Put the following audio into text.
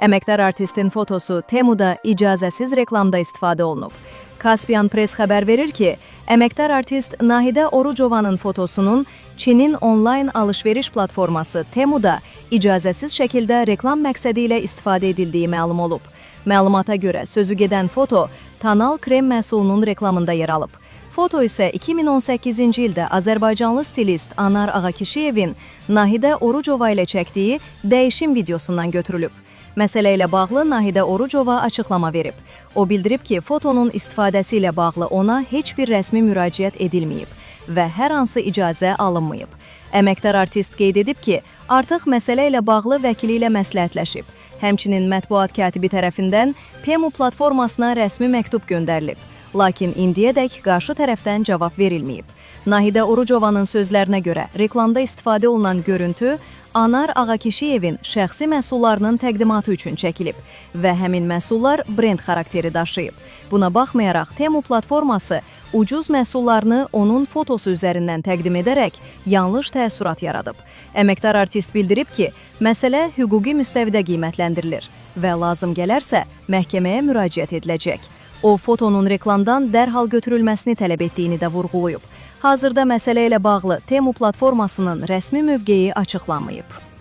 Əməkdar artistin fotosu Temuda icazəsiz reklamda istifadə olunub. Caspian Press xəbər verir ki, əməkdar artist Nahidə Orucovanın fotosunun Çinin onlayn alış-veriş platforması Temuda icazəsiz şəkildə reklam məqsədi ilə istifadə edildiyi məlum olub. Məlumata görə sözü gedən foto Tanal krem məhsulunun reklamında yer alıb. Foto isə 2018-ci ildə Azərbaycanlı stilist Anar Ağakişiyevin Nahidə Orucova ilə çəkdiyi dəyişim videosundan götürülüb. Məsələ ilə bağlı Nahidə Orucova açıqlama verib. O bildirib ki, fotonun istifadəsi ilə bağlı ona heç bir rəsmi müraciət edilməyib və hər hansı icazə alınmayıb. Əməkdar artist qeyd edib ki, artıq məsələ ilə bağlı vəkili ilə məsləhətləşib. Həmçinin mətbuat katibi tərəfindən Pemu platformasına rəsmi məktub göndərilib. Lakin indiyədək qarşı tərəfdən cavab verilməyib. Nahidə Orucovanın sözlərinə görə reklamda istifadə olunan görüntü Anar Ağakişiyevin şəxsi məhsullarının təqdimatı üçün çəkilib və həmin məhsullar brend xarakteri daşıyıb. Buna baxmayaraq Temu platforması ucuz məhsullarını onun fotosu üzərindən təqdim edərək yanlış təəssürat yaradıb. Əməkdar artist bildirib ki, məsələ hüquqi müstəvidə qiymətləndirilir və lazım gələrsə məhkəməyə müraciət ediləcək. O, fotonun reklamdan dərhal götürülməsini tələb etdiyini də vurğulayıb. Hazırda məsələ ilə bağlı Temu platformasının rəsmi mövqeyi açıqlanmayıb.